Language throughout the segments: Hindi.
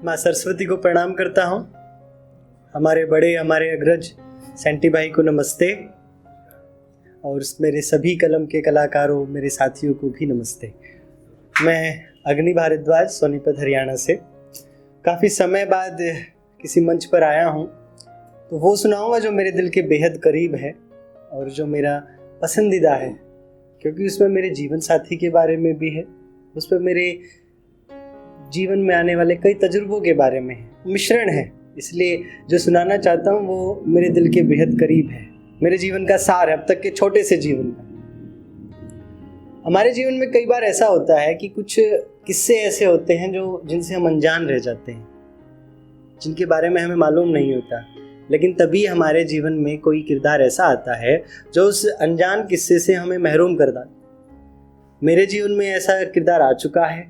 माँ सरस्वती को प्रणाम करता हूँ। हमारे बड़े, हमारे अग्रज सेंटी भाई को नमस्ते, और मेरे सभी कलम के कलाकारों, मेरे साथियों को भी नमस्ते। मैं अग्नि भारद्वाज सोनीपत हरियाणा से काफ़ी समय बाद किसी मंच पर आया हूँ, तो वो सुनाऊंगा जो मेरे दिल के बेहद करीब है और जो मेरा पसंदीदा है, क्योंकि उसमें मेरे जीवन साथी के बारे में भी है, उस पर मेरे जीवन में आने वाले कई तजुर्बों के बारे में है, मिश्रण है। इसलिए जो सुनाना चाहता हूँ वो मेरे दिल के बेहद करीब है, मेरे जीवन का सार है, अब तक के छोटे से जीवन का। हमारे जीवन में कई बार ऐसा होता है कि कुछ किस्से ऐसे होते हैं जिनसे हम अनजान रह जाते हैं, जिनके बारे में हमें मालूम नहीं होता, लेकिन तभी हमारे जीवन में कोई किरदार ऐसा आता है जो उस अनजान किस्से से हमें महरूम कर देता है। मेरे जीवन में ऐसा किरदार आ चुका है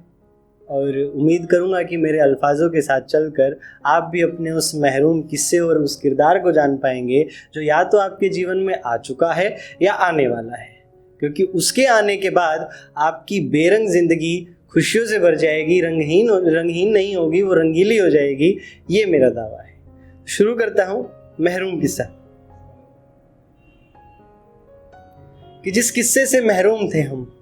और उम्मीद करूंगा कि मेरे अल्फाजों के साथ चलकर आप भी अपने उस महरूम किस्से और उस किरदार को जान पाएंगे जो या तो आपके जीवन में आ चुका है या आने वाला है, क्योंकि उसके आने के बाद आपकी बेरंग जिंदगी खुशियों से भर जाएगी, रंगहीन नहीं होगी, वो रंगीली हो जाएगी। ये मेरा दावा है। शुरू करता हूं महरूम किस्सा। कि जिस किस्से से महरूम थे हम,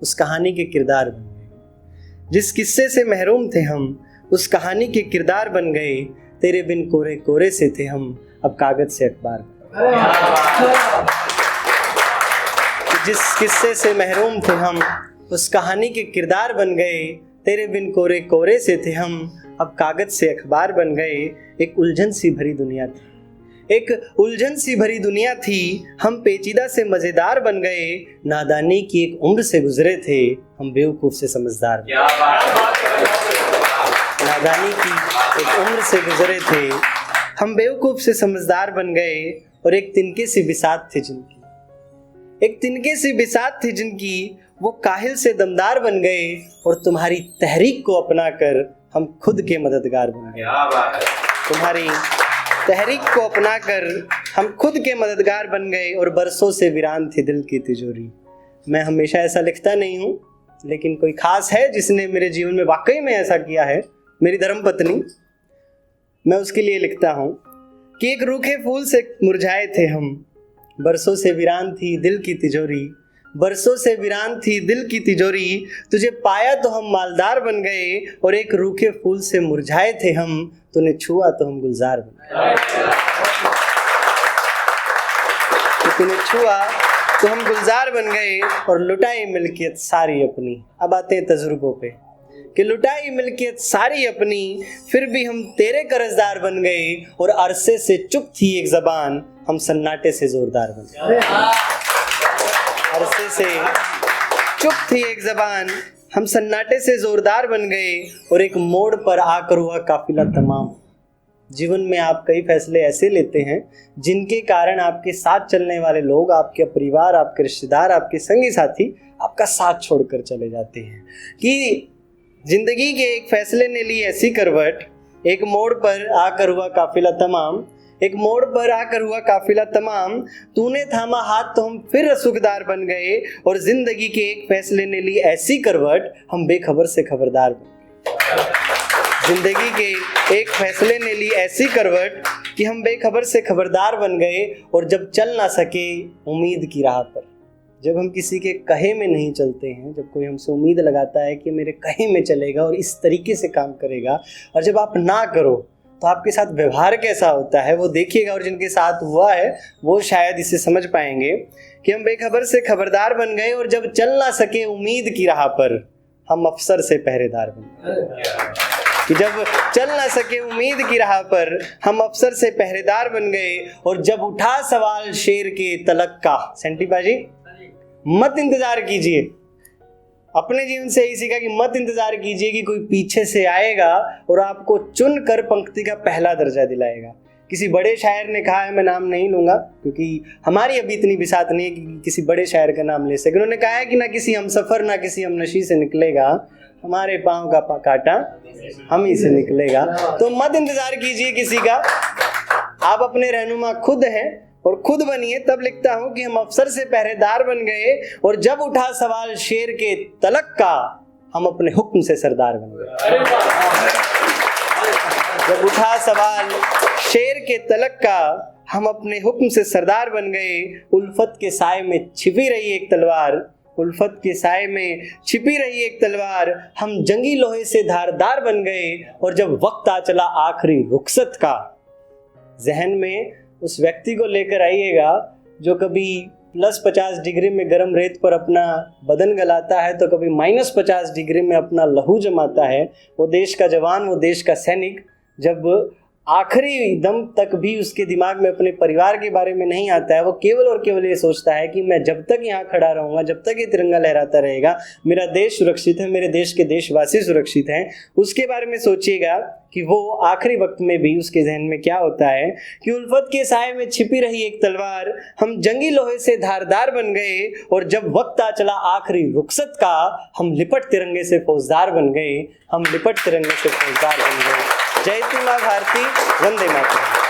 उस कहानी के किरदार बन गए। जिस किस्से से महरूम थे हम, उस कहानी के किरदार बन गए। तेरे बिन कोरे कोरे से थे हम, अब कागज से अखबार। जिस किस्से से महरूम थे हम, उस कहानी के किरदार बन गए। तेरे बिन कोरे कोरे से थे हम, अब कागज से अखबार बन गए। एक उलझन सी भरी दुनिया थी, एक उलझन सी भरी दुनिया थी, हम पेचीदा से मजेदार बन गए। नादानी की एक उम्र से गुजरे थे, हम बेवकूफ से समझदार बन गए। नादानी की एक उम्र से गुजरे थे, हम बेवकूफ से समझदार बन गए। और एक तिनके सी बिसात थी जिनकी, एक तिनके सी बिसात थी जिनकी, वो काहिल से दमदार बन गए। और तुम्हारी तहरीक को अपनाकर हम खुद के मददगार बन गए। तुम्हारी तहरीक को अपनाकर हम खुद के मददगार बन गए। और बरसों से वीरान थी दिल की तिजोरी। मैं हमेशा ऐसा लिखता नहीं हूँ, लेकिन कोई खास है जिसने मेरे जीवन में वाकई में ऐसा किया है, मेरी धर्मपत्नी। मैं उसके लिए लिखता हूँ कि एक रूखे फूल से मुरझाए थे हम, बरसों से वीरान थी दिल की तिजोरी। बरसों से वीरान थी दिल की तिजोरी, तुझे पाया तो हम मालदार बन गए। और एक रूखे फूल से मुरझाए थे हम, तूने छुआ तो हम गुलजार बन गए। तूने छुआ तो हम गुलजार बन गए। और लुटाई मिल्कियत सारी अपनी। अब आते हैं तजुर्बों पे कि लुटाई मिल्कियत सारी अपनी, फिर भी हम तेरे कर्जदार बन गए। और अरसे से चुप थी एक ज़बान, हम सन्नाटे से जोरदार बन गए। अरसे से चुप थी एक ज़बान, हम सन्नाटे से जोरदार बन गए। और एक मोड़ पर आकर हुआ काफिला तमाम। जीवन में आप कई फैसले ऐसे लेते हैं जिनके कारण आपके साथ चलने वाले लोग, आपके परिवार, आपके रिश्तेदार, आपके संगी साथी आपका साथ छोड़कर चले जाते हैं। कि जिंदगी के एक फैसले ने ली ऐसी करवट, एक मोड़ पर आकर हुआ काफिला तमाम। एक मोड़ पर आकर हुआ काफिला तमाम, तूने थामा हाथ तो हम फिर रसूखदार बन गए। और जिंदगी के एक फैसले ने ली ऐसी करवट, हम बेखबर से खबरदार बन गए। जिंदगी के एक फैसले ने ली ऐसी करवट कि हम बेखबर से खबरदार बन गए। और जब चल ना सके उम्मीद की राह पर, जब हम किसी के कहे में नहीं चलते हैं, जब कोई हमसे उम्मीद लगाता है कि मेरे कहे में चलेगा और इस तरीके से काम करेगा, और जब आप ना करो तो आपके साथ व्यवहार कैसा होता है वो देखिएगा। और जिनके साथ हुआ है वो शायद इसे समझ पाएंगे कि हम बेखबर से खबरदार बन गए। और जब चल ना सके उम्मीद की राह पर, हम अफसर से पहरेदार बन गए। कि जब चल ना सके उम्मीद की राह पर, हम अफसर से पहरेदार बन गए। और जब उठा सवाल शेर के तलक का, सेंटी बाजी मत इंतजार कीजिए। अपने जीवन से यही सीखा कि मत इंतजार कीजिए कि कोई पीछे से आएगा और आपको चुन कर पंक्ति का पहला दर्जा दिलाएगा। किसी बड़े शायर ने कहा है, मैं नाम नहीं लूंगा क्योंकि हमारी अभी इतनी बिसात नहीं है कि किसी बड़े शायर का नाम ले सके। उन्होंने कहा है कि ना किसी हमसफर ना किसी हमनशी से निकलेगा, हमारे पाँव का कांटा हम ही से निकलेगा। तो मत इंतजार कीजिए किसी का, आप अपने रहनुमा खुद हैं और खुद बनिए। तब लिखता हूं कि हम अफसर से पहरेदार बन गए। और जब उठा सवाल शेर के तलक का, हम अपने हुक्म से सरदार बन गए। जब उठा सवाल शेर के तलक का, हम अपने हुक्म से सरदार बन गए। उल्फत के साए में छिपी रही एक तलवार, उल्फत के साए में छिपी रही एक तलवार, हम जंगी लोहे से धारदार बन गए। और जब वक्त आ चला आखिरी रुखसत का, जहन में उस व्यक्ति को लेकर आइएगा जो कभी +50 डिग्री में गर्म रेत पर अपना बदन गलाता है तो कभी -50 डिग्री में अपना लहू जमाता है। वो देश का जवान, वो देश का सैनिक, जब आखिरी दम तक भी उसके दिमाग में अपने परिवार के बारे में नहीं आता है, वो केवल और केवल ये सोचता है कि मैं जब तक यहाँ खड़ा रहूँगा, जब तक ये तिरंगा लहराता रहेगा, मेरा देश सुरक्षित है, मेरे देश के देशवासी सुरक्षित हैं। उसके बारे में सोचिएगा कि वो आखिरी वक्त में भी उसके जहन में क्या होता है कि उल्फत के साए में छिपी रही एक तलवार, हम जंगी लोहे से धारदार बन गए। और जब वक्त आ चला आखिरी रुखसत का, हम लिपट तिरंगे से फौजदार बन गए, हम लिपट तिरंगे से फौजदार बन गए। जय माँ भारती, वंदे मातरम।